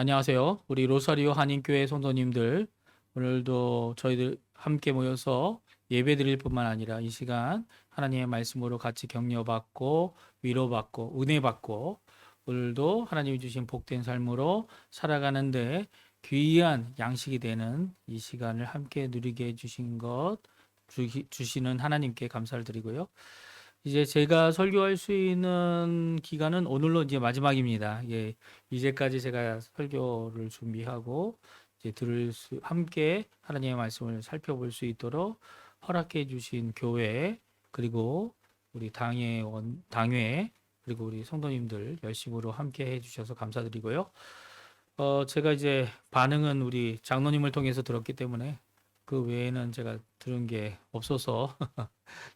안녕하세요. 우리 로사리오 한인교회 성도님들, 오늘도 저희들 함께 모여서 예배 드릴 뿐만 아니라 이 시간 하나님의 말씀으로 같이 격려받고 위로받고 은혜받고 오늘도 하나님이 주신 복된 삶으로 살아가는데 귀한 양식이 되는 이 시간을 함께 누리게 해주신 주시는 하나님께 감사를 드리고요. 이제 제가 설교할 수 있는 기간은 오늘로 이제 마지막입니다. 예, 이제까지 제가 설교를 준비하고 이제 함께 하나님의 말씀을 살펴볼 수 있도록 허락해 주신 교회, 그리고 우리 당회, 그리고 우리 성도님들 열심으로 함께 해 주셔서 감사드리고요. 제가 이제 반응은 우리 장로님을 통해서 들었기 때문에 그 외에는 제가 들은 게 없어서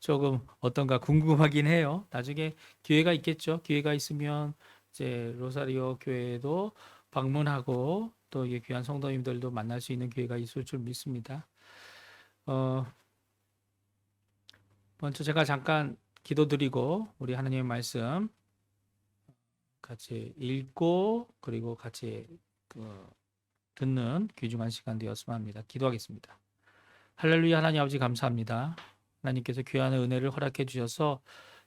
조금 어떤가 궁금하긴 해요. 나중에 기회가 있겠죠. 기회가 있으면 이제 로사리오 교회도 방문하고 또 이게 귀한 성도님들도 만날 수 있는 기회가 있을 줄 믿습니다. 어, 먼저 제가 잠깐 기도드리고 우리 하나님의 말씀 같이 읽고 그리고 같이 듣는 귀중한 시간 되었으면 합니다. 기도하겠습니다. 할렐루야. 하나님 아버지 감사합니다. 하나님께서 귀한 은혜를 허락해 주셔서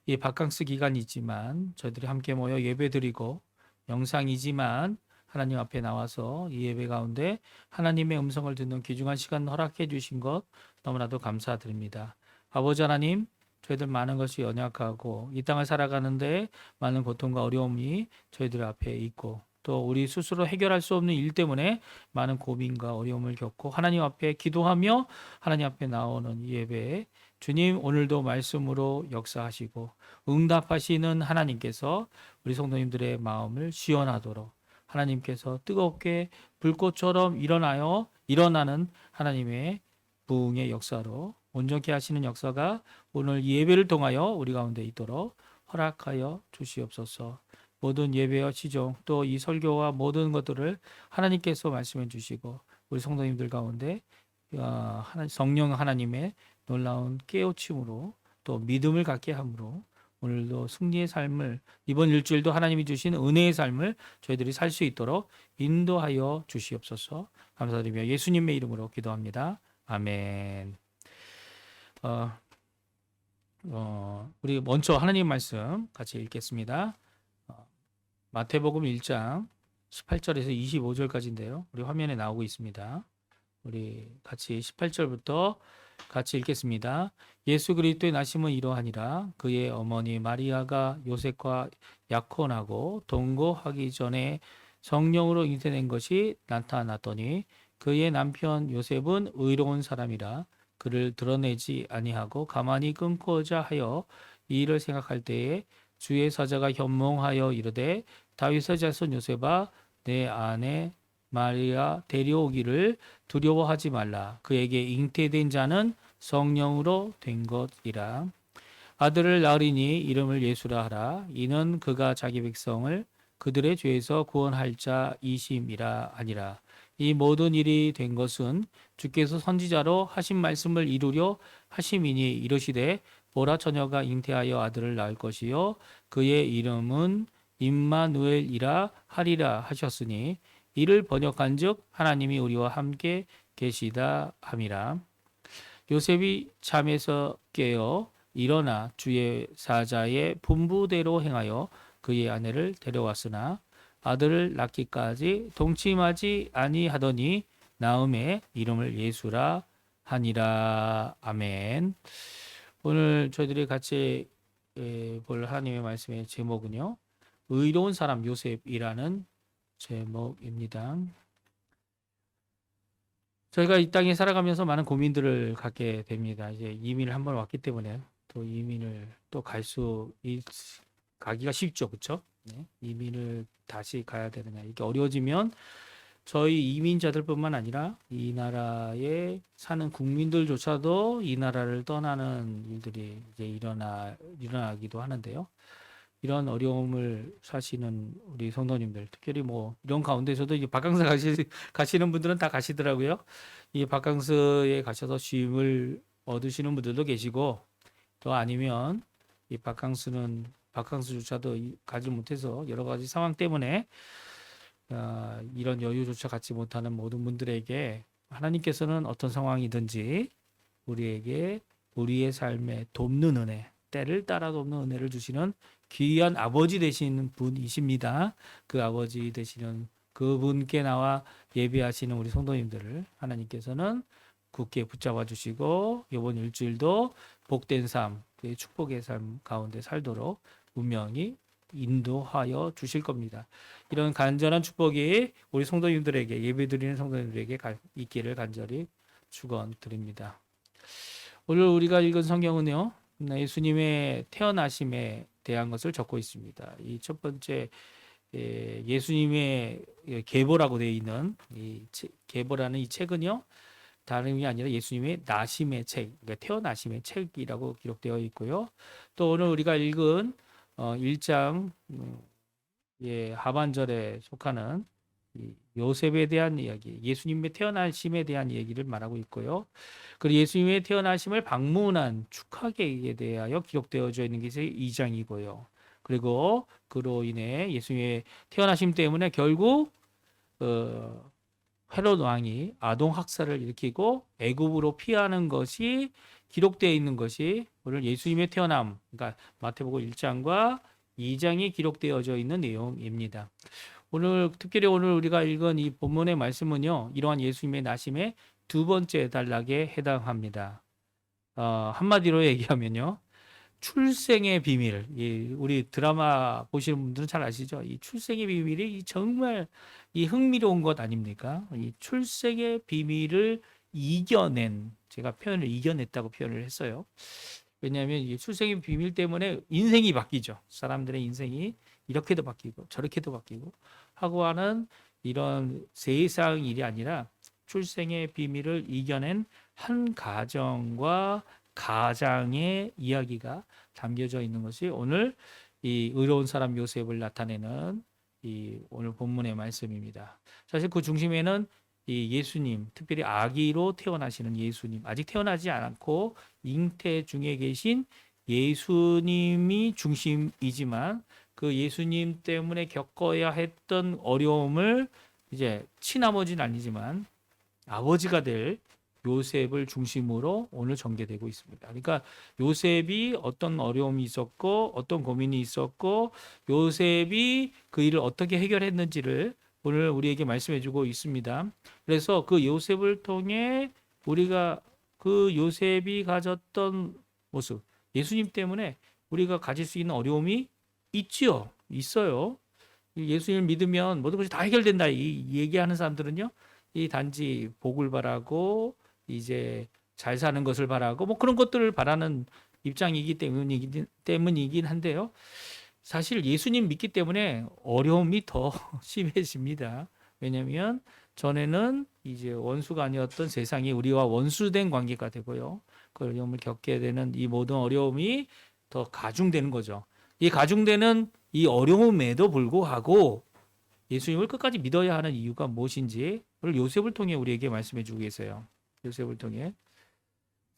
이 바캉스 기간이지만 저희들이 함께 모여 예배드리고 영상이지만 하나님 앞에 나와서 이 예배 가운데 하나님의 음성을 듣는 귀중한 시간 허락해 주신 것 너무나도 감사드립니다. 아버지 하나님, 저희들 많은 것이 연약하고 이 땅을 살아가는데 많은 고통과 어려움이 저희들 앞에 있고 또 우리 스스로 해결할 수 없는 일 때문에 많은 고민과 어려움을 겪고 하나님 앞에 기도하며 하나님 앞에 나오는 이 예배에 주님 오늘도 말씀으로 역사하시고 응답하시는 하나님께서 우리 성도님들의 마음을 시원하도록 하나님께서 뜨겁게 불꽃처럼 일어나는 하나님의 부흥의 역사로 온전케 하시는 역사가 오늘 예배를 통하여 우리 가운데 있도록 허락하여 주시옵소서. 모든 예배와 시종 또 이 설교와 모든 것들을 하나님께서 말씀해 주시고 우리 성도님들 가운데 성령 하나님의 놀라운 깨우침으로 또 믿음을 갖게 함으로 오늘도 승리의 삶을 이번 일주일도 하나님이 주신 은혜의 삶을 저희들이 살 수 있도록 인도하여 주시옵소서. 감사드리며 예수님의 이름으로 기도합니다. 아멘. 우리 먼저 하나님 말씀 같이 읽겠습니다. 마태복음 1장 18절에서 25절까지인데요. 우리 화면에 나오고 있습니다. 우리 같이 18절부터 같이 읽겠습니다. 예수 그리스도의 나심은 이러하니라. 그의 어머니 마리아가 요셉과 약혼하고 동거하기 전에 성령으로 잉태된 것이 나타났더니 그의 남편 요셉은 의로운 사람이라 그를 드러내지 아니하고 가만히 끊고자 하여 이 일을 생각할 때에 주의 사자가 현몽하여 이르되 다윗의 자손 요셉아 내 아내 마리아 데려오기를 두려워하지 말라. 그에게 잉태된 자는 성령으로 된 것이라. 아들을 낳으리니 이름을 예수라 하라. 이는 그가 자기 백성을 그들의 죄에서 구원할 자이심이라 아니라. 이 모든 일이 된 것은 주께서 선지자로 하신 말씀을 이루려 하심이니 이르시되 보라 처녀가 잉태하여 아들을 낳을 것이요 그의 이름은 임마누엘이라 하리라 하셨으니 이를 번역한즉 하나님이 우리와 함께 계시다 함이라. 요셉이 잠에서 깨어 일어나 주의 사자의 분부대로 행하여 그의 아내를 데려왔으나 아들을 낳기까지 동침하지 아니하더니 나음의 이름을 예수라 하니라. 아멘. 오늘 저희들이 같이 볼 하나님의 말씀의 제목은요. 의로운 사람 요셉이라는 제목입니다. 저희가 이 땅에 살아가면서 많은 고민들을 갖게 됩니다. 이제 이민을 한번 왔기 때문에 또 이민을 또 가기가 쉽죠, 그렇죠? 네. 이민을 다시 가야 되느냐 이게 어려워지면 저희 이민자들뿐만 아니라 이 나라에 사는 국민들조차도 이 나라를 떠나는 일들이 이제 일어나기도 하는데요. 이런 어려움을 사시는 우리 성도님들, 특별히 뭐 이런 가운데서도 이제 바캉스 가시는 분들은 다 가시더라고요. 이 바캉스에 가셔서 쉼을 얻으시는 분들도 계시고, 또 아니면 이 바캉스조차도 가지 못해서 여러 가지 상황 때문에 이런 여유조차 갖지 못하는 모든 분들에게 하나님께서는 어떤 상황이든지 우리에게 우리의 삶에 돕는 은혜, 때를 따라 돕는 은혜를 주시는 귀한 아버지 되시는 분이십니다. 그 아버지 되시는 그분께 나와 예배하시는 우리 성도님들을 하나님께서는 굳게 붙잡아 주시고 이번 일주일도 복된 삶, 축복의 삶 가운데 살도록 분명히 인도하여 주실 겁니다. 이런 간절한 축복이 우리 성도님들에게 예배드리는 성도님들에게 있기를 간절히 축원드립니다. 오늘 우리가 읽은 성경은요, 예수님의 태어나심에 대한 것을 적고 있습니다. 이 첫 번째 예수님의 계보라고 되어 있는 이 계보라는 이 책은요, 다름이 아니라 예수님의 나심의 책, 그러니까 태어나심의 책이라고 기록되어 있고요. 또 오늘 우리가 읽은 1장 하반절에 속하는 요셉에 대한 이야기, 예수님의 태어나심에 대한 얘기를 말하고 있고요. 그리고 예수님의 태어나심을 방문한 축하계에 대하여 기록되어져 있는 것이 2장이고요. 그리고 그로 인해 예수님의 태어나심 때문에 결국 헤롯 왕이 아동 학살을 일으키고 애굽으로 피하는 것이 기록되어 있는 것이 오늘 예수님의 태어남, 그러니까 마태복음 1장과 2장에 기록되어져 있는 내용입니다. 특별히 오늘 우리가 읽은 이 본문의 말씀은요, 이러한 예수님의 나심의 두 번째 단락에 해당합니다. 한마디로 얘기하면요, 출생의 비밀, 우리 드라마 보시는 분들은 잘 아시죠? 이 출생의 비밀이 정말 흥미로운 것 아닙니까? 이 출생의 비밀을 제가 표현을 이겨냈다고 표현을 했어요. 왜냐하면 이 출생의 비밀 때문에 인생이 바뀌죠. 사람들의 인생이 이렇게도 바뀌고 저렇게도 바뀌고 하고 하는 이런 세상 일이 아니라 출생의 비밀을 이겨낸 한 가정과 가장의 이야기가 담겨져 있는 것이 오늘 이 의로운 사람 요셉을 나타내는 이 오늘 본문의 말씀입니다. 사실 그 중심에는 이 예수님, 특별히 아기로 태어나시는 예수님, 아직 태어나지 않고 잉태 중에 계신 예수님이 중심이지만 그 예수님 때문에 겪어야 했던 어려움을 이제 친아버지는 아니지만 아버지가 될 요셉을 중심으로 오늘 전개되고 있습니다. 그러니까 요셉이 어떤 어려움이 있었고 어떤 고민이 있었고 요셉이 그 일을 어떻게 해결했는지를 오늘 우리에게 말씀해주고 있습니다. 그래서 그 요셉을 통해 우리가 그 요셉이 가졌던 모습, 예수님 때문에 우리가 가질 수 있는 어려움이 있어요. 예수님을 믿으면 모든 것이 다 해결된다. 이 얘기하는 사람들은요, 이 단지 복을 바라고 이제 잘 사는 것을 바라고 뭐 그런 것들을 바라는 입장이기 때문이긴 한데요. 사실 예수님 믿기 때문에 어려움이 더 심해집니다. 왜냐하면 전에는 이제 원수가 아니었던 세상이 우리와 원수된 관계가 되고요. 그 어려움을 겪게 되는 이 모든 어려움이 더 가중되는 거죠. 이 가중되는 이 어려움에도 불구하고 예수님을 끝까지 믿어야 하는 이유가 무엇인지 오늘 요셉을 통해 우리에게 말씀해 주고 계세요. 요셉을 통해.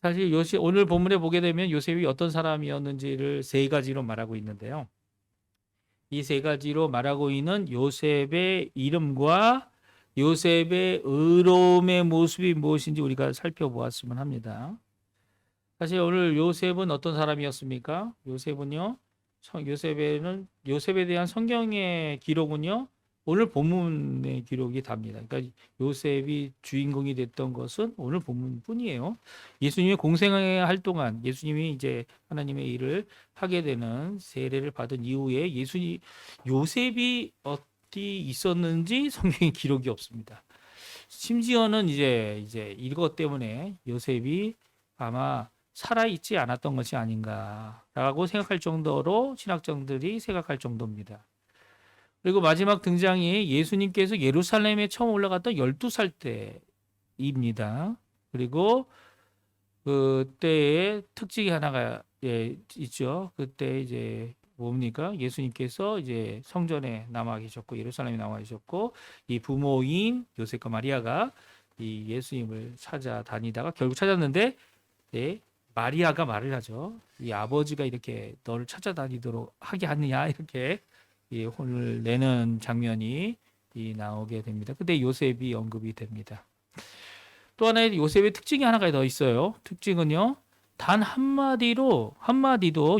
사실 오늘 본문에 보게 되면 요셉이 어떤 사람이었는지를 세 가지로 말하고 있는데요. 이 세 가지로 말하고 있는 요셉의 이름과 요셉의 의로움의 모습이 무엇인지 우리가 살펴보았으면 합니다. 사실 오늘 요셉은 어떤 사람이었습니까? 요셉에 대한 성경의 기록은요, 오늘 본문의 기록이 답니다. 그러니까 요셉이 주인공이 됐던 것은 오늘 본문뿐이에요. 예수님의 공생할 동안 예수님이 이제 하나님의 일을 하게 되는 세례를 받은 이후에 요셉이 어디 있었는지 성경에 기록이 없습니다. 심지어는 이제 이것 때문에 요셉이 아마 살아있지 않았던 것이 아닌가라고 생각할 정도로 신학자들이 생각할 정도입니다. 그리고 마지막 등장이 예수님께서 예루살렘에 처음 올라갔던 12살 때입니다. 그리고 그때의 특징이 하나가 있죠. 그때 이제 뭡니까? 예수님께서 이제 성전에 남아 계셨고 예루살렘에 남아 계셨고 이 부모인 요셉과 마리아가 이 예수님을 찾아다니다가 결국 찾았는데 마리아가 말을 하죠. 이 아버지가 이렇게 너를 찾아다니도록 하게 하느냐 이렇게 혼을 내는 장면이 나오게 됩니다. 근데 요셉이 언급이 됩니다. 또 하나의 요셉의 특징이 하나가 더 있어요. 특징은요. 단 한마디도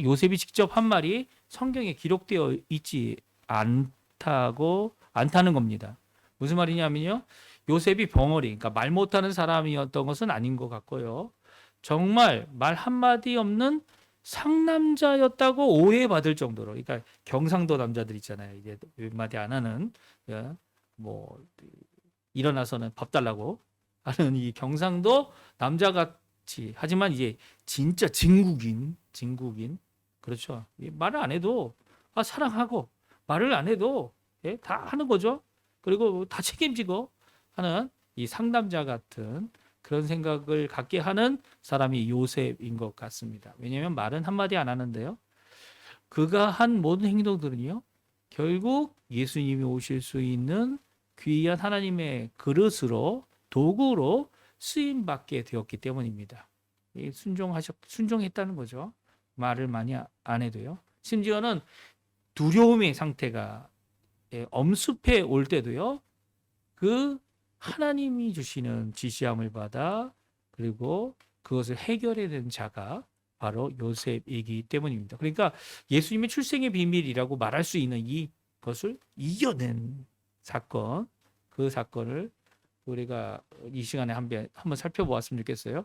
요셉이 직접 한 말이 성경에 기록되어 있지 않다는 겁니다. 무슨 말이냐면요. 요셉이 벙어리, 그러니까 말 못하는 사람이었던 것은 아닌 것 같고요. 정말 말 한마디 없는 상남자였다고 오해받을 정도로, 그러니까 경상도 남자들 있잖아요. 이제 한마디 안 하는, 뭐 일어나서는 밥 달라고 하는 이 경상도 남자같이, 하지만 이제 진짜 진국인, 그렇죠. 말을 안 해도 사랑하고 말을 안 해도 다 하는 거죠. 그리고 다 책임지고 하는 이 상남자 같은 그런 생각을 갖게 하는 사람이 요셉인 것 같습니다. 왜냐하면 말은 한마디 안 하는데요. 그가 한 모든 행동들은요. 결국 예수님이 오실 수 있는 귀한 하나님의 그릇으로, 도구로 쓰임받게 되었기 때문입니다. 순종했다는 거죠. 말을 많이 안 해도요. 심지어는 두려움의 상태가 엄습해 올 때도요. 그 하나님이 주시는 지시함을 받아 그리고 그것을 해결해낸 자가 바로 요셉이기 때문입니다. 그러니까 예수님의 출생의 비밀이라고 말할 수 있는 이것을 이겨낸 사건, 그 사건을 우리가 이 시간에 한번 살펴보았으면 좋겠어요.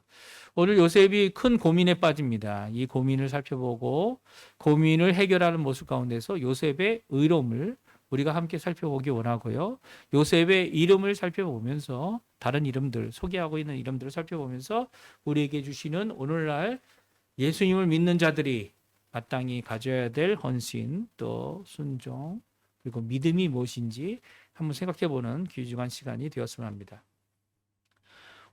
오늘 요셉이 큰 고민에 빠집니다. 이 고민을 살펴보고 고민을 해결하는 모습 가운데서 요셉의 의로움을 우리가 함께 살펴보기 원하고요. 요셉의 이름을 살펴보면서 다른 이름들, 소개하고 있는 이름들을 살펴보면서 우리에게 주시는 오늘날 예수님을 믿는 자들이 마땅히 가져야 될 헌신, 또 순종, 그리고 믿음이 무엇인지 한번 생각해보는 귀중한 시간이 되었으면 합니다.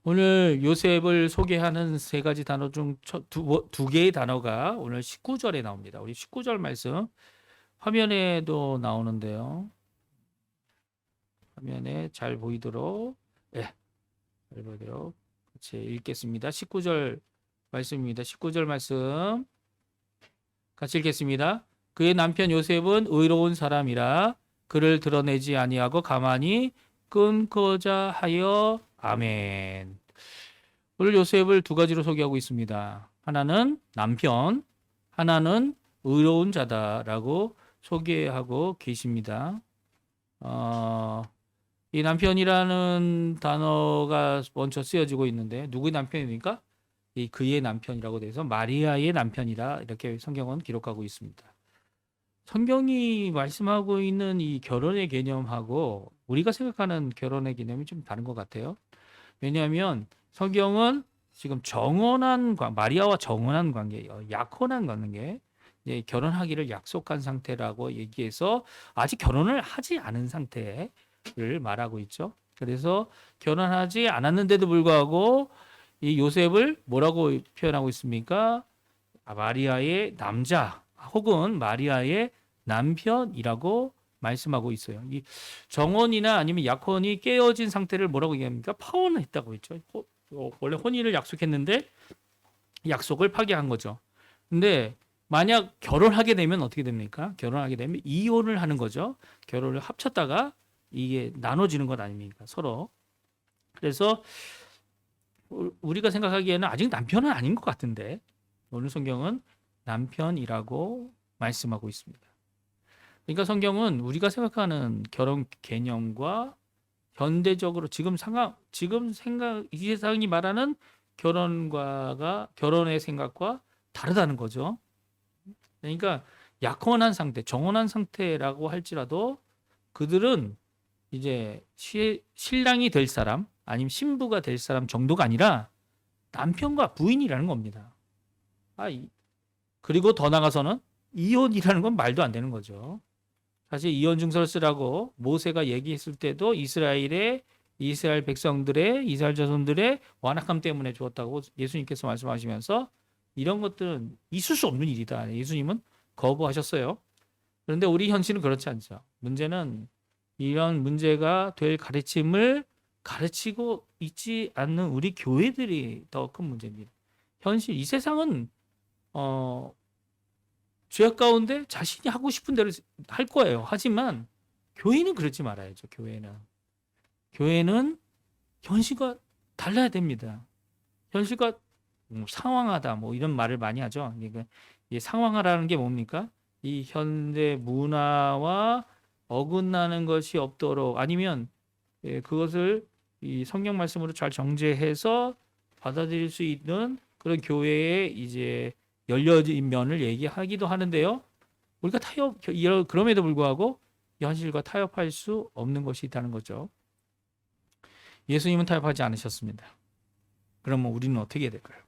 오늘 요셉을 소개하는 세 가지 단어 중 두 개의 단어가 오늘 19절에 나옵니다. 우리 19절 말씀 화면에도 나오는데요. 화면에 잘 보이도록 같이 읽겠습니다. 19절 말씀입니다. 19절 말씀 같이 읽겠습니다. 그의 남편 요셉은 의로운 사람이라 그를 드러내지 아니하고 가만히 끊고자 하여. 아멘. 오늘 요셉을 두 가지로 소개하고 있습니다. 하나는 남편, 하나는 의로운 자다라고 소개하고 계십니다. 이 남편이라는 단어가 먼저 쓰여지고 있는데 누구의 남편입니까? 그의 남편이라고 돼서 마리아의 남편이라 이렇게 성경은 기록하고 있습니다. 성경이 말씀하고 있는 이 결혼의 개념하고 우리가 생각하는 결혼의 개념이 좀 다른 것 같아요. 왜냐하면 성경은 지금 마리아와 정혼한 관계, 약혼한 관계, 결혼하기를 약속한 상태라고 얘기해서 아직 결혼을 하지 않은 상태를 말하고 있죠. 그래서 결혼하지 않았는데도 불구하고 이 요셉을 뭐라고 표현하고 있습니까? 마리아의 남자 혹은 마리아의 남편이라고 말씀하고 있어요. 이 정혼이나 아니면 약혼이 깨어진 상태를 뭐라고 얘기합니까? 파혼했다고 했죠. 원래 혼인을 약속했는데 약속을 파기한 거죠. 근데 만약 결혼하게 되면 어떻게 됩니까? 결혼하게 되면 이혼을 하는 거죠. 결혼을 합쳤다가 이게 나눠지는 것 아닙니까? 서로. 그래서 우리가 생각하기에는 아직 남편은 아닌 것 같은데 오늘 성경은 남편이라고 말씀하고 있습니다. 그러니까 성경은 우리가 생각하는 결혼 개념과 현대적으로 이 세상이 말하는 결혼의 생각과 다르다는 거죠. 그러니까 약혼한 상태, 정혼한 상태라고 할지라도 그들은 이제 신랑이 될 사람 아니면 신부가 될 사람 정도가 아니라 남편과 부인이라는 겁니다. 그리고 더 나가서는 이혼이라는 건 말도 안 되는 거죠. 사실 이혼 증서를 쓰라고 모세가 얘기했을 때도 이스라엘 백성들의 이스라엘 자손들의 완악함 때문에 주었다고 예수님께서 말씀하시면서 이런 것들은 있을 수 없는 일이다. 예수님은 거부하셨어요. 그런데 우리 현실은 그렇지 않죠. 문제는 이런 문제가 될 가르침을 가르치고 있지 않는 우리 교회들이 더 큰 문제입니다. 현실 이 세상은 죄악 가운데 자신이 하고 싶은 대로 할 거예요. 하지만 교회는 그러지 말아야죠. 교회는 현실과 달라야 됩니다. 현실과 상황하다 뭐 이런 말을 많이 하죠. 그러니까 이 상황하라는 게 뭡니까? 이 현대 문화와 어긋나는 것이 없도록 아니면 그것을 이 성경 말씀으로 잘 정제해서 받아들일 수 있는 그런 교회의 이제 열려진 면을 얘기하기도 하는데요. 우리가 그럼에도 불구하고 현실과 타협할 수 없는 것이 있다는 거죠. 예수님은 타협하지 않으셨습니다. 그러면 우리는 어떻게 해야 될까요?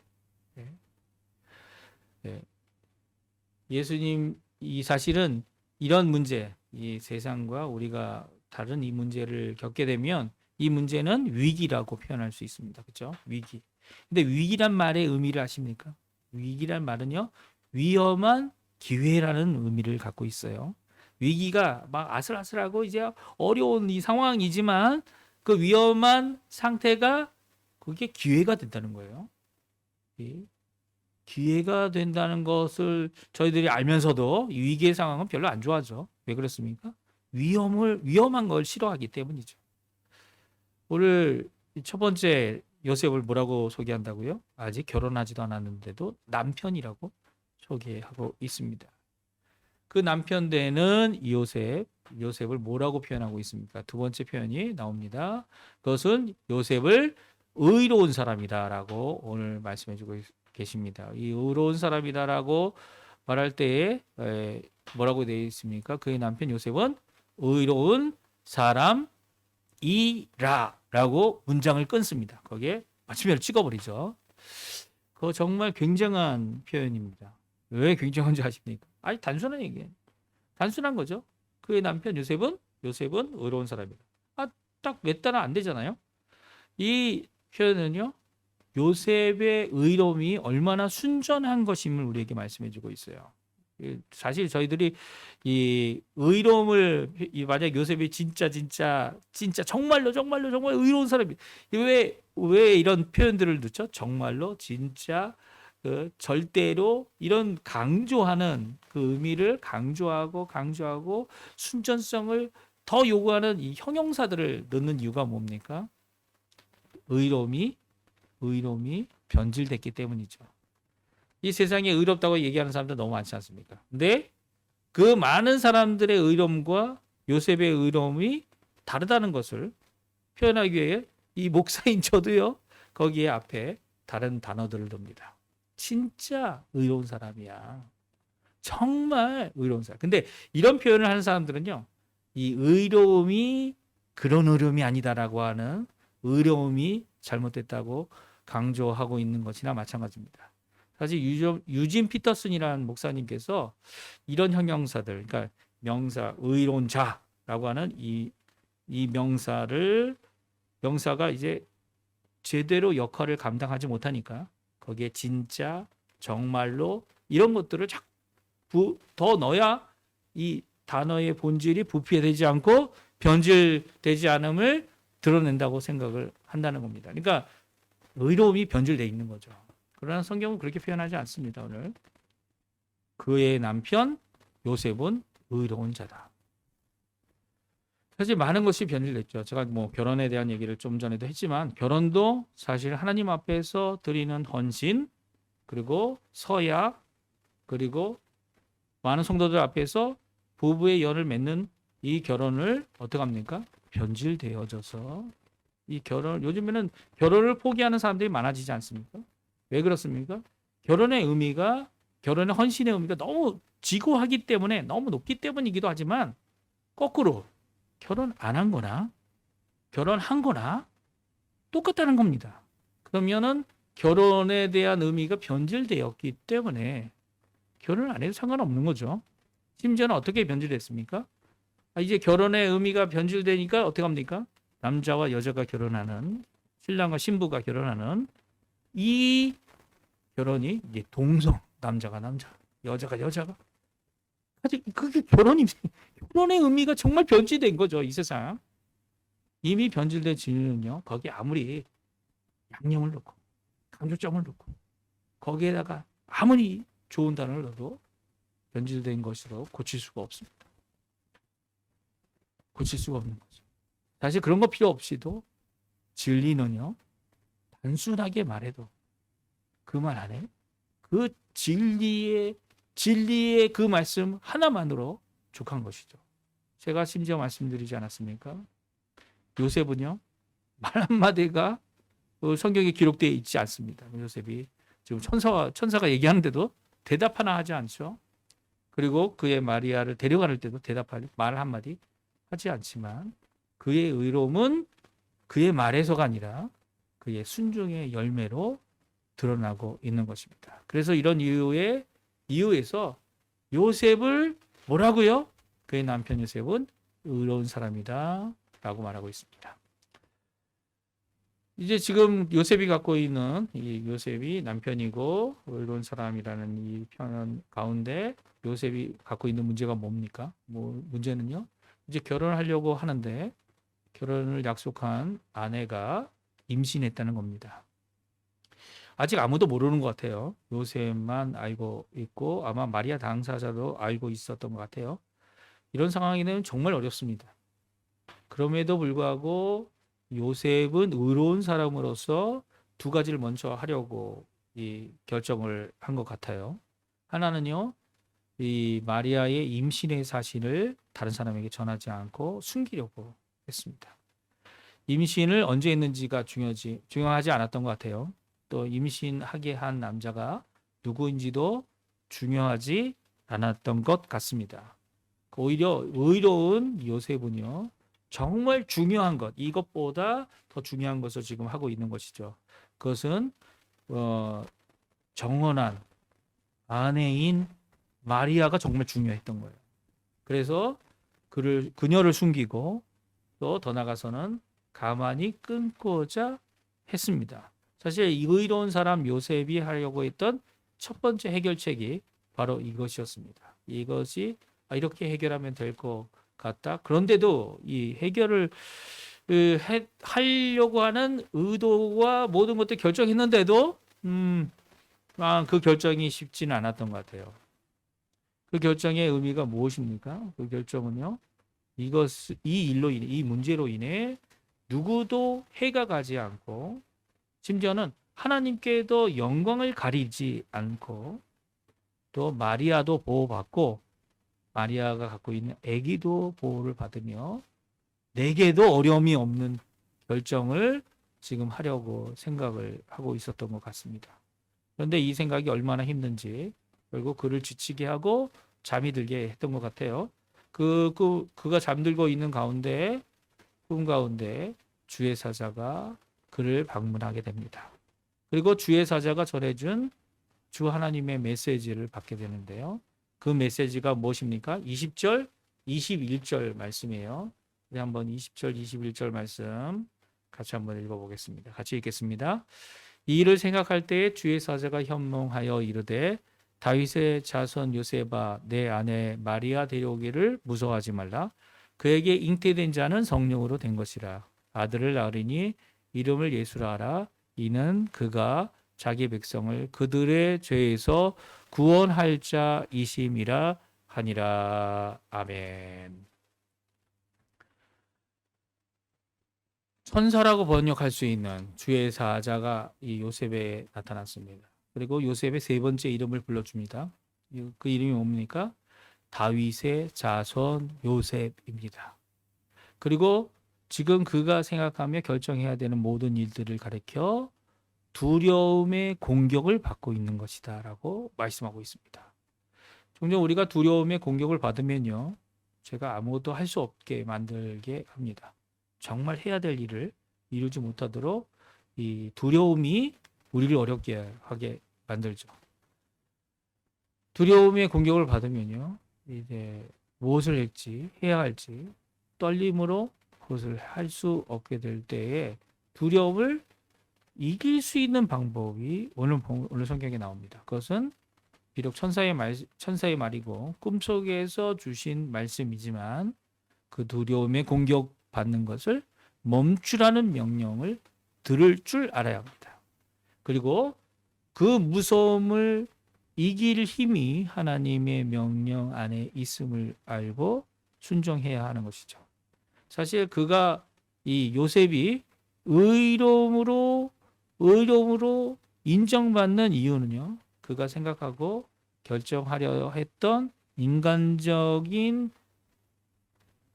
네. 예수님 이 사실은 이런 문제, 이 세상과 우리가 다른 이 문제를 겪게 되면 이 문제는 위기라고 표현할 수 있습니다. 그렇죠? 위기. 근데 위기란 말의 의미를 아십니까? 위기란 말은요. 위험한 기회라는 의미를 갖고 있어요. 위기가 막 아슬아슬하고 이제 어려운 이 상황이지만 그 위험한 상태가 그게 기회가 된다는 거예요. 기회가 된다는 것을 저희들이 알면서도 위기의 상황은 별로 안 좋아하죠. 왜 그렇습니까? 위험한 걸 싫어하기 때문이죠. 오늘 첫 번째 요셉을 뭐라고 소개한다고요? 아직 결혼하지도 않았는데도 남편이라고 소개하고 있습니다. 그 남편 되는 요셉을 뭐라고 표현하고 있습니까? 두 번째 표현이 나옵니다. 그것은 요셉을 의로운 사람이다라고 오늘 말씀해주고 계십니다. 이 의로운 사람이다라고 말할 때에 뭐라고 되어 있습니까? 그의 남편 요셉은 의로운 사람이라라고 문장을 끊습니다. 거기에 마침표를 찍어버리죠. 그거 정말 굉장한 표현입니다. 왜 굉장한지 아십니까? 아니 단순한 얘기예요. 단순한 거죠. 그의 남편 요셉은 의로운 사람이다. 딱 몇 단어 안 되잖아요. 이 표현은요. 요셉의 의로움이 얼마나 순전한 것임을 우리에게 말씀해주고 있어요. 사실 저희들이 이 의로움을 만약 요셉이 진짜 정말로 정말 의로운 사람이 왜 이런 표현들을 넣죠? 정말로 진짜 절대로 이런 강조하는 그 의미를 강조하고 순전성을 더 요구하는 이 형용사들을 넣는 이유가 뭡니까? 의로움이 변질됐기 때문이죠. 이 세상에 의롭다고 얘기하는 사람들 너무 많지 않습니까? 근데 그 많은 사람들의 의로움과 요셉의 의로움이 다르다는 것을 표현하기 위해 이 목사인 저도요. 거기에 앞에 다른 단어들을 둡니다. 진짜 의로운 사람이야. 정말 의로운 사람. 근데 이런 표현을 하는 사람들은요. 이 의로움이 그런 의로움이 아니다라고 하는 의로움이 잘못됐다고 강조하고 있는 것이나 마찬가지입니다. 사실 유진 피터슨이라는 목사님께서 이런 형용사들, 그러니까 명사 의로운 자라고 하는 이 명사가 이제 제대로 역할을 감당하지 못하니까 거기에 진짜, 정말로 이런 것들을 더 넣어야 이 단어의 본질이 부패되지 않고 변질되지 않음을 드러낸다고 생각을 한다는 겁니다. 그러니까 의로움이 변질되어 있는 거죠. 그러나 성경은 그렇게 표현하지 않습니다. 오늘 그의 남편 요셉은 의로운 자다. 사실 많은 것이 변질됐죠. 제가 뭐 결혼에 대한 얘기를 좀 전에도 했지만 결혼도 사실 하나님 앞에서 드리는 헌신 그리고 서약 그리고 많은 성도들 앞에서 부부의 연을 맺는 이 결혼을 어떻게 합니까? 변질되어져서 이 요즘에는 결혼을 포기하는 사람들이 많아지지 않습니까? 왜 그렇습니까? 결혼의 헌신의 의미가 너무 지고하기 때문에 너무 높기 때문이기도 하지만 거꾸로 결혼 안 한 거나 결혼한 거나 똑같다는 겁니다. 그러면은 결혼에 대한 의미가 변질되었기 때문에 결혼 안 해도 상관없는 거죠. 심지어는 어떻게 변질됐습니까? 이제 결혼의 의미가 변질되니까 어떻게 합니까? 남자와 여자가 결혼하는 신랑과 신부가 결혼하는 이 결혼이 이제 동성 남자가 여자가 사실 그게 결혼의 의미가 정말 변질된 거죠. 이 세상 이미 변질된 진리는요. 거기 아무리 양념을 넣고 강조점을 넣고 거기에다가 아무리 좋은 단어를 넣어도 변질된 것으로 고칠 수가 없습니다. 고칠 수가 없는 거죠. 사실 그런 거 필요 없이도 진리는요, 단순하게 말해도 그 말 안에 그 진리의 그 말씀 하나만으로 족한 것이죠. 제가 심지어 말씀드리지 않았습니까? 요셉은요, 말 한마디가 성경에 기록되어 있지 않습니다. 요셉이 지금 천사가 얘기하는데도 대답 하나 하지 않죠. 그리고 그의 마리아를 데려갈 때도 대답할 말 한마디 하지 않지만 그의 의로움은 그의 말에서가 아니라 그의 순종의 열매로 드러나고 있는 것입니다. 그래서 이런 이유에서 요셉을 뭐라고요? 그의 남편 요셉은 의로운 사람이다 라고 말하고 있습니다. 이제 지금 요셉이 갖고 있는 이 요셉이 남편이고 의로운 사람이라는 이 표현 가운데 요셉이 갖고 있는 문제가 뭡니까? 문제는요. 이제 결혼하려고 하는데 결혼을 약속한 아내가 임신했다는 겁니다. 아직 아무도 모르는 것 같아요. 요셉만 알고 있고 아마 마리아 당사자도 알고 있었던 것 같아요. 이런 상황에는 정말 어렵습니다. 그럼에도 불구하고 요셉은 의로운 사람으로서 두 가지를 먼저 하려고 이 결정을 한 것 같아요. 하나는요, 이 마리아의 임신의 사실을 다른 사람에게 전하지 않고 숨기려고 했습니다. 임신을 언제 했는지가 중요하지 않았던 것 같아요. 또 임신하게 한 남자가 누구인지도 중요하지 않았던 것 같습니다. 오히려 의로운 요셉은요, 정말 중요한 것, 이것보다 더 중요한 것을 지금 하고 있는 것이죠. 그것은 정혼한 아내인 마리아가 정말 중요했던 거예요. 그래서 그녀를 숨기고 또 더 나가서는 가만히 끊고자 했습니다. 사실 이 의로운 사람 요셉이 하려고 했던 첫 번째 해결책이 바로 이것이었습니다. 이것이 이렇게 해결하면 될 것 같다. 그런데도 이 해결을 하려고 하는 의도와 모든 것들 결정했는데도 그 결정이 쉽지는 않았던 것 같아요. 그 결정의 의미가 무엇입니까? 그 결정은요, 이 문제로 인해 누구도 해가 가지 않고 심지어는 하나님께도 영광을 가리지 않고 또 마리아도 보호받고 마리아가 갖고 있는 아기도 보호를 받으며 내게도 어려움이 없는 결정을 지금 하려고 생각을 하고 있었던 것 같습니다. 그런데 이 생각이 얼마나 힘든지 결국 그를 지치게 하고 잠이 들게 했던 것 같아요. 그가 잠들고 있는 꿈 가운데 주의 사자가 그를 방문하게 됩니다. 그리고 주의 사자가 전해준 주 하나님의 메시지를 받게 되는데요. 그 메시지가 무엇입니까? 20절, 21절 말씀이에요. 우리 한번 20절, 21절 말씀 같이 한번 읽어보겠습니다. 같이 읽겠습니다. 이 일을 생각할 때에 주의 사자가 현몽하여 이르되 다윗의 자손 요셉아 내 아내 마리아 데려오기를 무서워하지 말라. 그에게 잉태된 자는 성령으로 된 것이라. 아들을 낳으리니 이름을 예수라 하라. 이는 그가 자기 백성을 그들의 죄에서 구원할 자이심이라 하니라. 아멘. 천사라고 번역할 수 있는 주의 사자가 이 요셉에 나타났습니다. 그리고 요셉의 세 번째 이름을 불러줍니다. 그 이름이 뭡니까? 다윗의 자손 요셉입니다. 그리고 지금 그가 생각하며 결정해야 되는 모든 일들을 가리켜 두려움의 공격을 받고 있는 것이다 라고 말씀하고 있습니다. 종종 우리가 두려움의 공격을 받으면요, 제가 아무것도 할 수 없게 만들게 합니다. 정말 해야 될 일을 이루지 못하도록 이 두려움이 우리를 어렵게 하게 만들죠. 두려움의 공격을 받으면요, 이제 무엇을 해야 할지 떨림으로 그것을 할 수 없게 될 때에 두려움을 이길 수 있는 방법이 오늘 성경에 나옵니다. 그것은 비록 천사의 말이고 꿈속에서 주신 말씀이지만 그 두려움의 공격받는 것을 멈추라는 명령을 들을 줄 알아야 합니다. 그리고 그 무서움을 이길 힘이 하나님의 명령 안에 있음을 알고 순종해야 하는 것이죠. 사실 그가 이 요셉이 의로움으로 인정받는 이유는요. 그가 생각하고 결정하려 했던 인간적인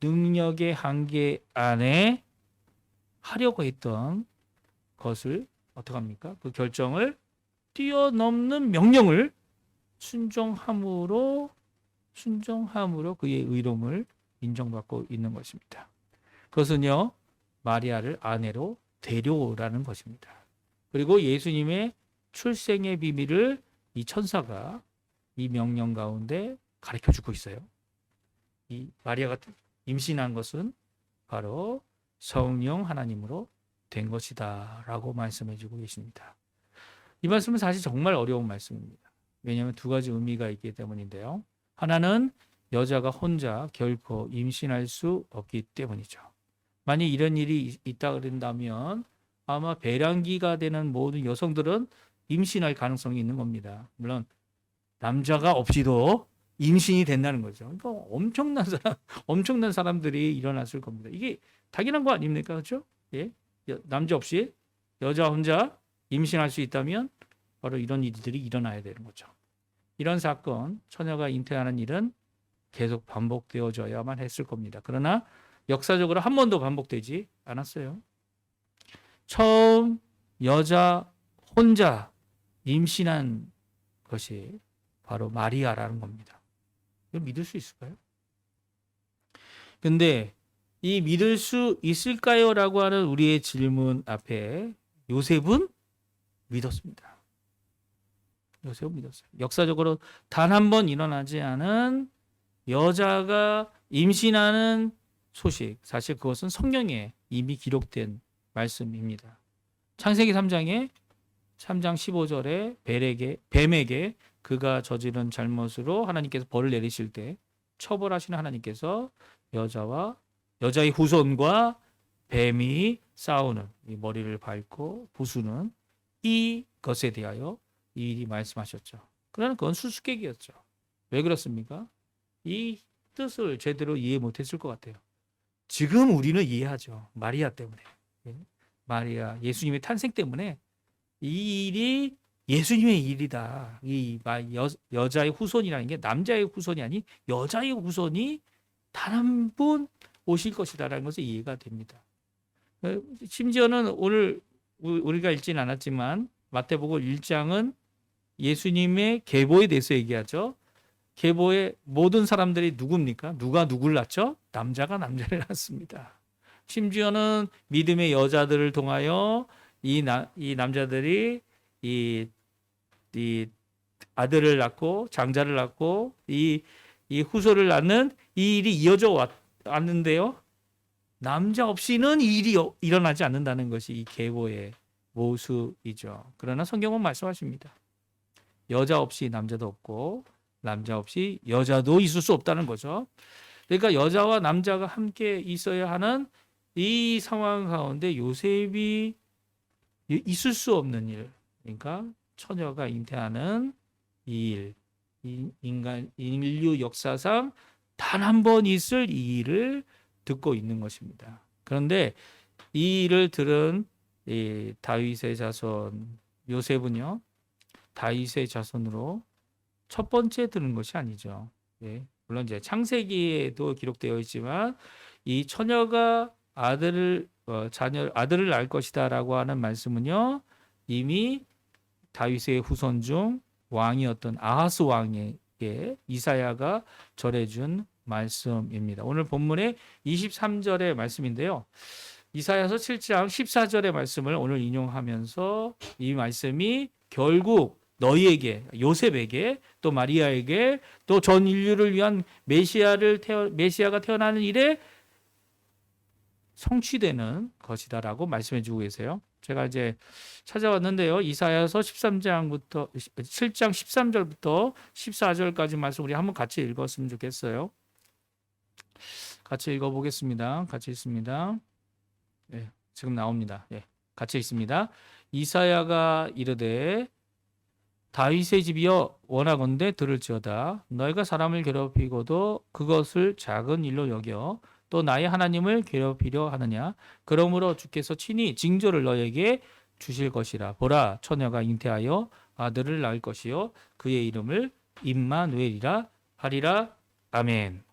능력의 한계 안에 하려고 했던 것을 어떻게 합니까? 그 결정을 뛰어넘는 명령을 순종함으로 그의 의로움을 인정받고 있는 것입니다. 그것은요, 마리아를 아내로 데려오라는 것입니다. 그리고 예수님의 출생의 비밀을 이 천사가 이 명령 가운데 가르쳐 주고 있어요. 이 마리아가 임신한 것은 바로 성령 하나님으로 된 것이다 라고 말씀해 주고 계십니다. 이 말씀은 사실 정말 어려운 말씀입니다. 왜냐하면 두 가지 의미가 있기 때문인데요. 하나는 여자가 혼자 결코 임신할 수 없기 때문이죠. 만약 이런 일이 있다 그런다면 아마 배란기가 되는 모든 여성들은 임신할 가능성이 있는 겁니다. 물론 남자가 없이도 임신이 된다는 거죠. 그러니까 엄청난 사람들이 일어났을 겁니다. 이게 당연한 거 아닙니까? 그렇죠? 예? 남자 없이 여자 혼자 임신할 수 있다면 바로 이런 일들이 일어나야 되는 거죠. 이런 사건, 처녀가 잉태하는 일은 계속 반복되어져야만 했을 겁니다. 그러나 역사적으로 한 번도 반복되지 않았어요. 처음 여자 혼자 임신한 것이 바로 마리아라는 겁니다. 이거 믿을 수 있을까요? 근데 이 믿을 수 있을까요? 라고 하는 우리의 질문 앞에 요셉은 믿었습니다. 요셉은 믿었어요. 역사적으로 단 한 번 일어나지 않은 여자가 임신하는 소식, 사실 그것은 성경에 이미 기록된 말씀입니다. 창세기 3장 15절에 뱀에게 그가 저지른 잘못으로 하나님께서 벌을 내리실 때 처벌하시는 하나님께서 여자의 후손과 뱀이 싸우는 이 머리를 밟고 부수는 이것에 대하여 이 일이 말씀하셨죠. 그러나 그건 수수께끼였죠. 왜 그렇습니까? 이 뜻을 제대로 이해 못했을 것 같아요. 지금 우리는 이해하죠. 마리아 때문에. 마리아, 예수님의 탄생 때문에 이 일이 예수님의 일이다. 이 여자의 후손이라는 게 남자의 후손이 아닌 여자의 후손이 단 한 분 오실 것이다라는 것이 이해가 됩니다. 심지어는 오늘 우리가 읽지는 않았지만 마태복음 1장은 예수님의 계보에 대해서 얘기하죠. 계보의 모든 사람들이 누굽니까? 누가 누굴 낳죠? 남자가 남자를 낳습니다. 심지어는 믿음의 여자들을 통하여 이 남자들이 이 아들을 낳고 장자를 낳고 이 후손을 낳는 이 일이 이어져 왔는데요. 남자 없이는 이 일이 일어나지 않는다는 것이 이 계보의 모습이죠. 그러나 성경은 말씀하십니다. 여자 없이 남자도 없고 남자 없이 여자도 있을 수 없다는 거죠. 그러니까 여자와 남자가 함께 있어야 하는 이 상황 가운데 요셉이 있을 수 없는 일, 그러니까 처녀가 잉태하는 이 일, 인류 역사상 단 한 번 있을 이 일을 듣고 있는 것입니다. 그런데 이 일을 들은 이 다윗의 자손 요셉은요, 다윗의 자손으로 첫 번째 드는 것이 아니죠. 예, 물론 이제 창세기에도 기록되어 있지만 이 처녀가 아들을 낳을 것이다라고 하는 말씀은요, 이미 다윗의 후손 중 왕이었던 아하스 왕에게 이사야가 전해준 말씀입니다. 오늘 본문의 23절의 말씀인데요. 이사야서 7장 14절의 말씀을 오늘 인용하면서 이 말씀이 결국 너희에게, 요셉에게, 또 마리아에게, 또 전 인류를 위한 메시아가 태어나는 일에 성취되는 것이다라고 말씀해 주고 계세요. 제가 이제 찾아왔는데요. 이사야서 7장 13절부터 14절까지 말씀 우리 한번 같이 읽었으면 좋겠어요. 같이 읽어보겠습니다. 같이 있습니다. 예, 지금 나옵니다. 예, 같이 있습니다. 이사야가 이르되 다윗의 집이여 원하건대 들을지어다. 너희가 사람을 괴롭히고도 그것을 작은 일로 여겨 또 나의 하나님을 괴롭히려 하느냐? 그러므로 주께서 친히 징조를 너에게 주실 것이라. 보라, 처녀가 잉태하여 아들을 낳을 것이요 그의 이름을 임마누엘이라 하리라. 아멘.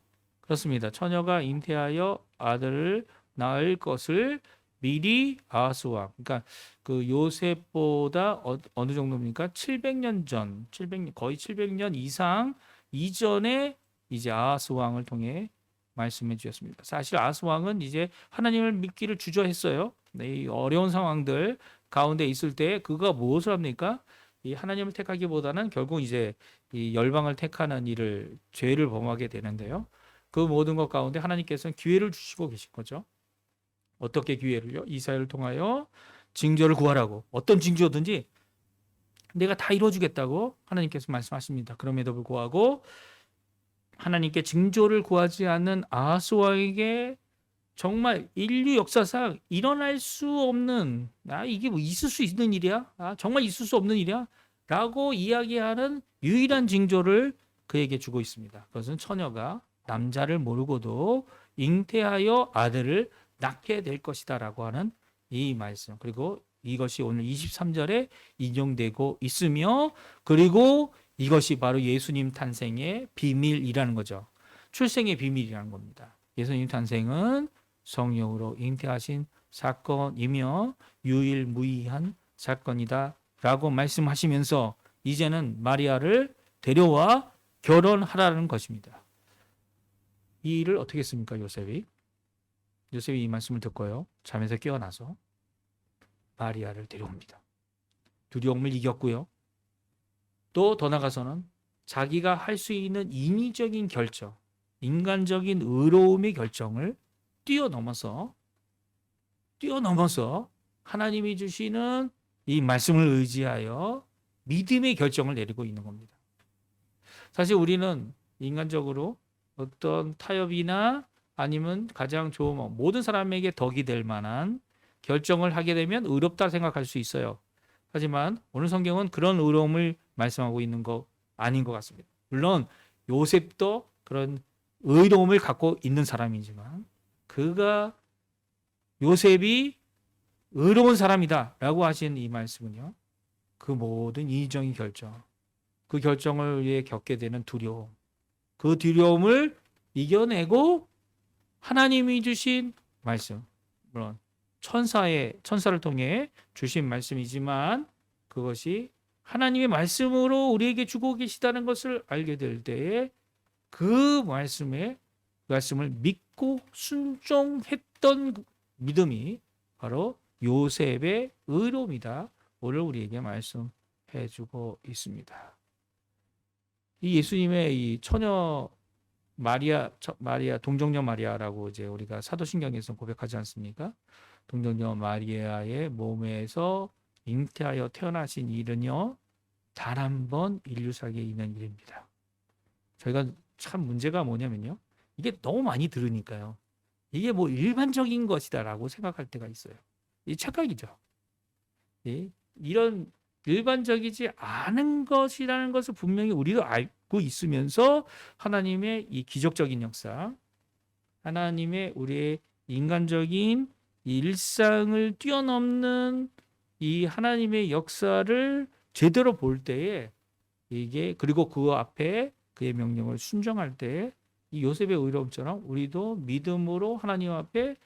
그렇습니다. 처녀가 잉태하여 아들을 낳을 것을 미리 아하스 왕, 그러니까 그 요셉보다 어느 정도입니까? 700년 전, 700년 거의 700년 이상 이전에 이제 아하스 왕을 통해 말씀해 주셨습니다. 사실 아하스 왕은 이제 하나님을 믿기를 주저했어요. 네, 이 어려운 상황들 가운데 있을 때 그가 무엇을 합니까? 이 하나님을 택하기보다는 결국 이제 이 열방을 택하는 일을 죄를 범하게 되는데요. 그 모든 것 가운데 하나님께서는 기회를 주시고 계신 거죠. 어떻게 기회를요? 이사야를 통하여 징조를 구하라고. 어떤 징조든지 내가 다 이루어주겠다고 하나님께서 말씀하십니다. 그럼에도 불구하고 하나님께 징조를 구하지 않는 아하스 왕에게 정말 인류 역사상 일어날 수 없는, 이게 뭐 있을 수 있는 일이야? 정말 있을 수 없는 일이야? 라고 이야기하는 유일한 징조를 그에게 주고 있습니다. 그것은 처녀가 남자를 모르고도 잉태하여 아들을 낳게 될 것이다 라고 하는 이 말씀. 그리고 이것이 오늘 23절에 인용되고 있으며, 그리고 이것이 바로 예수님 탄생의 비밀이라는 거죠. 출생의 비밀이라는 겁니다. 예수님 탄생은 성령으로 잉태하신 사건이며 유일무이한 사건이다 라고 말씀하시면서 이제는 마리아를 데려와 결혼하라는 것입니다. 이 일을 어떻게 했습니까? 요셉이 이 말씀을 듣고요, 잠에서 깨어나서 마리아를 데려옵니다. 두려움을 이겼고요, 또 더 나아가서는 자기가 할 수 있는 인위적인 결정, 인간적인 의로움의 결정을 뛰어넘어서 하나님이 주시는 이 말씀을 의지하여 믿음의 결정을 내리고 있는 겁니다. 사실 우리는 인간적으로 어떤 타협이나 아니면 가장 좋은, 모든 사람에게 덕이 될 만한 결정을 하게 되면 의롭다 생각할 수 있어요. 하지만 오늘 성경은 그런 의로움을 말씀하고 있는 거 아닌 것 같습니다. 물론 요셉도 그런 의로움을 갖고 있는 사람이지만 요셉이 의로운 사람이다 라고 하신 이 말씀은요, 그 모든 인위적인 결정, 그 결정을 위해 겪게 되는 두려움, 그 두려움을 이겨내고 하나님이 주신 말씀, 물론 천사를 통해 주신 말씀이지만 그것이 하나님의 말씀으로 우리에게 주고 계시다는 것을 알게 될 때에 그 말씀을 믿고 순종했던 믿음이 바로 요셉의 의로움이다 오늘 우리에게 말씀해 주고 있습니다. 이 예수님의 이 처녀 마리아 동정녀 마리아라고 이제 우리가 사도신경에서 고백하지 않습니까? 동정녀 마리아의 몸에서 잉태하여 태어나신 일은요, 단 한 번 인류사기에 있는 일입니다. 저희가 참 문제가 뭐냐면요, 이게 너무 많이 들으니까요, 이게 뭐 일반적인 것이다라고 생각할 때가 있어요. 이 착각이죠. 이런 일반적이지 않은 것이라는 것을 분명히 우리도 알고 있으면서 하나님의 이 기적적인 역사, 하나님의 우리의 인간적인 일상을 뛰어넘는 이 하나님의 역사를 제대로 볼 때에 이게, 그리고 그 앞에 그의 명령을 순종할 때 이 요셉의 의로움처럼 우리도 믿음으로 하나님 앞에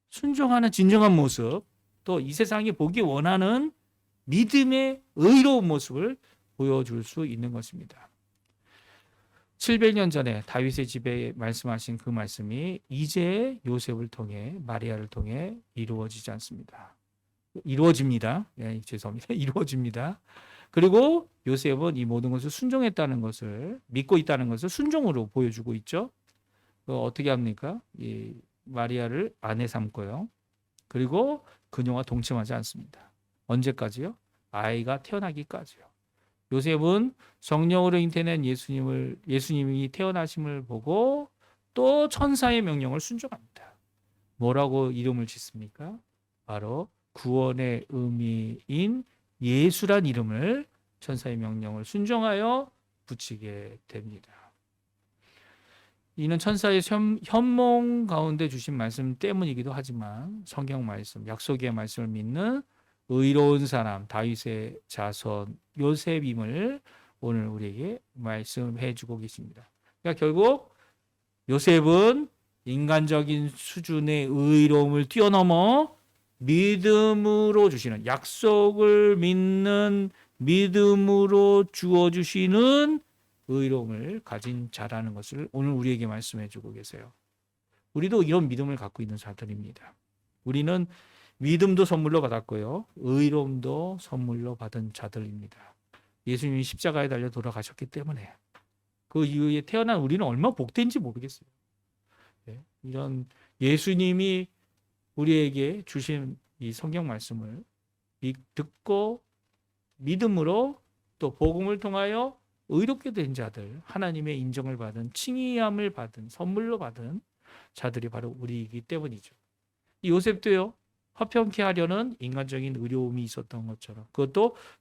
순종하는 진정한 모습, 또 이 세상이 보기 원하는 믿음의 의로운 모습을 보여줄 수 있는 것입니다. 700년 전에 다윗의 집에 말씀하신 그 말씀이 이제 요셉을 통해, 마리아를 통해 이루어지지 않습니다. 이루어집니다. 죄송합니다. 이루어집니다. 그리고 요셉은 이 모든 것을 순종했다는 것을, 믿고 있다는 것을 순종으로 보여주고 있죠. 어떻게 합니까? 이 마리아를 아내 삼고요, 그리고 그녀와 동침하지 않습니다. 언제까지요? 아이가 태어나기까지요. 요셉은 성령으로 잉태된 예수님이 태어나심을 보고 또 천사의 명령을 순종합니다. 뭐라고 이름을 짓습니까? 바로 구원의 의미인 예수란 이름을 천사의 명령을 순종하여 붙이게 됩니다. 이는 천사의 현몽 가운데 주신 말씀 때문이기도 하지만 성경 말씀, 약속의 말씀을 믿는 의로운 사람, 다윗의 자손 요셉임을 오늘 우리에게 말씀해 주고 계십니다. 그러니까 결국 요셉은 인간적인 수준의 의로움을 뛰어넘어 믿음으로 주시는, 약속을 믿는 믿음으로 주어주시는 의로움을 가진 자라는 것을 오늘 우리에게 말씀해 주고 계세요. 우리도 이런 믿음을 갖고 있는 자들입니다. 우리는 믿음도 선물로 받았고요, 의로움도 선물로 받은 자들입니다. 예수님이 십자가에 달려 돌아가셨기 때문에 그 이후에 태어난 우리는 얼마나 복된지 모르겠어요. 이런 예수님이 우리에게 주신 이 성경 말씀을 듣고 믿음으로 또 복음을 통하여 의롭게 된 자들, 하나님의 인정을 받은, 칭의함을 받은, 선물로 받은 자들이 바로 우리이기 때문이죠. 이 요셉도요, 화평케 하려는 인간적인 의로움이 있었던 것처럼,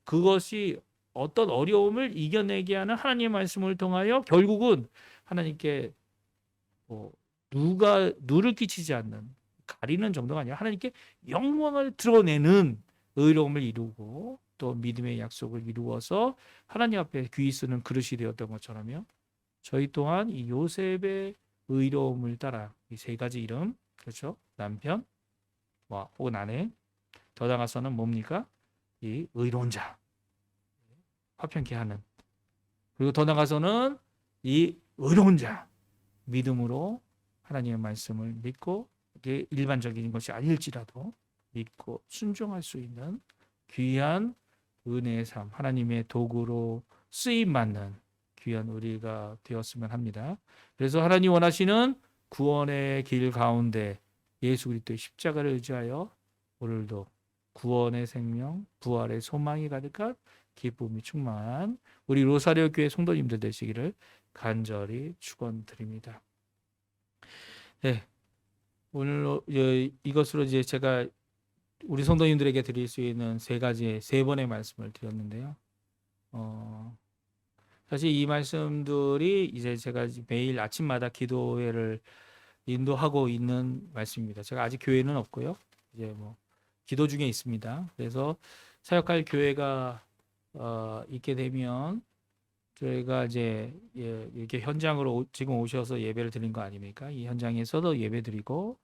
그것이 어떤 어려움을 이겨내게 하는 하나님의 말씀을 통하여 결국은 하나님께 누를 끼치지 않는, 가리는 정도가 아니라 하나님께 영광을 드러내는 의로움을 이루고 또 믿음의 약속을 이루어서 하나님 앞에 귀히 쓰는 그릇이 되었던 것처럼요, 저희 또한 이 요셉의 의로움을 따라 이 세 가지 이름, 그렇죠? 남편 혹은 아내, 더 나아가서는 뭡니까? 이 의로운 자, 화평케 하는, 그리고 더 나아가서는 이 의로운 자, 믿음으로 하나님의 말씀을 믿고, 이게 일반적인 것이 아닐지라도 믿고 순종할 수 있는 귀한 은혜의 삶, 하나님의 도구로 쓰임받는 귀한 우리가 되었으면 합니다. 그래서 하나님 원하시는 구원의 길 가운데 예수 그리스도의 십자가를 의지하여 오늘도 구원의 생명, 부활의 소망이 가득한 기쁨이 충만한 우리 로사리오 교회 성도님들 되시기를 간절히 축원드립니다. 네, 오늘 이것으로 이제 제가 우리 성도님들에게 드릴 수 있는 세 번의 말씀을 드렸는데요. 사실 이 말씀들이 이제 제가 매일 아침마다 기도회를 인도하고 있는 말씀입니다. 제가 아직 교회는 없고요, 이제 기도 중에 있습니다. 그래서 사역할 교회가 있게 되면 저희가 이제 이렇게 현장으로 지금 오셔서 예배를 드린 거 아닙니까? 이 현장에서도 예배 드리고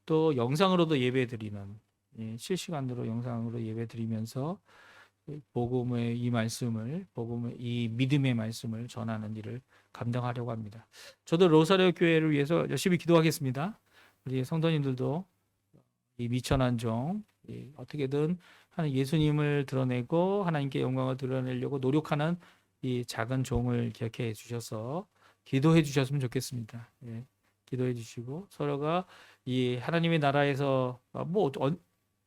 또 영상으로도 예배 드리는, 실시간으로 영상으로 예배 드리면서 복음의 이 말씀을, 복음의 이 믿음의 말씀을 전하는 일을 감당하려고 합니다. 저도 로사리오 교회를 위해서 열심히 기도하겠습니다. 우리 성도님들도 이 미천한 종, 어떻게든 하나님 예수님을 드러내고 하나님께 영광을 드러내려고 노력하는 이 작은 종을 기억해 주셔서 기도해 주셨으면 좋겠습니다. 기도해 주시고 서로가 이 하나님의 나라에서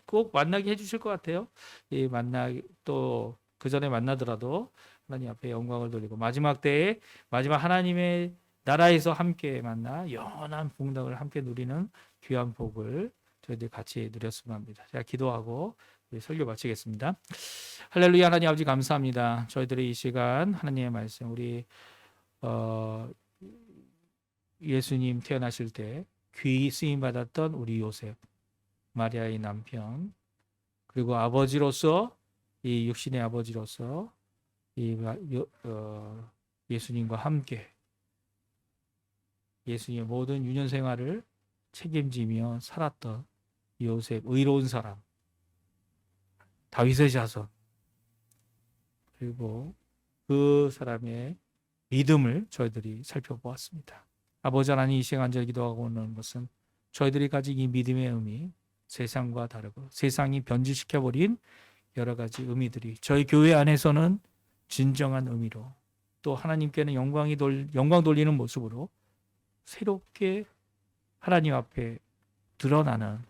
꼭 만나게 해 주실 것 같아요. 또 그 전에 만나더라도 하나님 앞에 영광을 돌리고 마지막 때에 마지막 하나님의 나라에서 함께 만나 영원한 복락을 함께 누리는 귀한 복을 저희들 같이 누렸으면 합니다. 제가 기도하고 설교 마치겠습니다. 할렐루야. 하나님 아버지 감사합니다. 저희들이 이 시간 하나님의 말씀, 우리 예수님 태어나실 때 귀히 쓰임 받았던 우리 요셉, 마리아의 남편, 그리고 아버지로서, 이 육신의 아버지로서 예수님과 함께 예수님의 모든 유년 생활을 책임지며 살았던 요셉, 의로운 사람, 다윗의 자손, 그리고 그 사람의 믿음을 저희들이 살펴보았습니다. 아버지 하나님, 이 시간 간절히 기도하고 오는 것은 저희들이 가진 이 믿음의 의미, 세상과 다르고 세상이 변질시켜버린 여러 가지 의미들이 저희 교회 안에서는 진정한 의미로, 또 하나님께는 영광 돌리는 모습으로 새롭게 하나님 앞에 드러나는,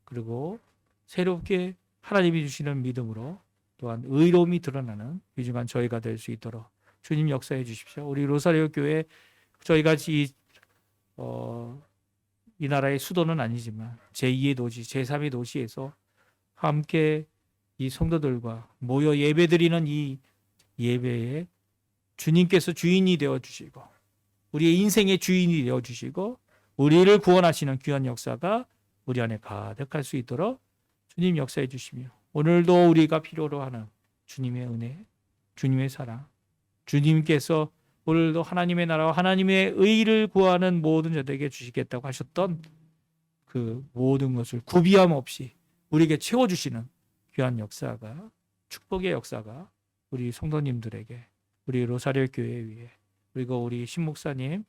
그리고 새롭게 하나님이 주시는 믿음으로 또한 의로움이 드러나는 귀중한 저희가 될 수 있도록 주님 역사해 주십시오. 우리 로사리오 교회, 저희가 이 나라의 수도는 아니지만 제2의 도시, 제3의 도시에서 함께 이 성도들과 모여 예배드리는 이 예배에 주님께서 주인이 되어 주시고 우리의 인생의 주인이 되어 주시고 우리를 구원하시는 귀한 역사가 우리 안에 가득할 수 있도록 주님 역사해 주시며 오늘도 우리가 필요로 하는 주님의 은혜, 주님의 사랑, 주님께서 오늘도 하나님의 나라와 하나님의 의를 구하는 모든 자들에게 주시겠다고 하셨던 그 모든 것을 구비함 없이 우리에게 채워주시는 귀한 역사가 축복의 역사가 우리 성도님들에게 우리 로사리오 교회 위에 그리고 우리 신목사님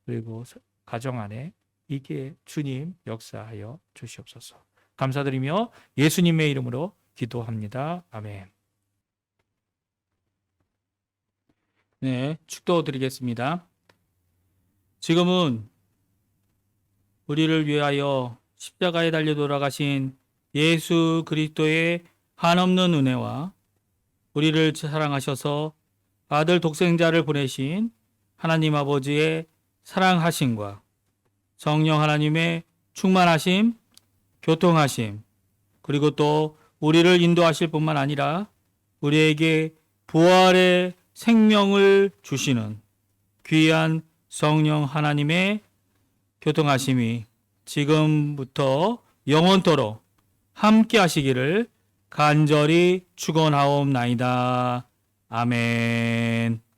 그리고 가정 안에 이게 주님 역사하여 주시옵소서. 감사드리며 예수님의 이름으로 기도합니다. 아멘. 네, 축도 드리겠습니다. 지금은 우리를 위하여 십자가에 달려 돌아가신 예수 그리스도의 한없는 은혜와 우리를 사랑하셔서 아들 독생자를 보내신 하나님 아버지의 사랑하심과 성령 하나님의 충만하심, 교통하심, 그리고 또 우리를 인도하실 뿐만 아니라 우리에게 부활의 생명을 주시는 귀한 성령 하나님의 교통하심이 지금부터 영원토록 함께 하시기를 간절히 축원하옵나이다. 아멘.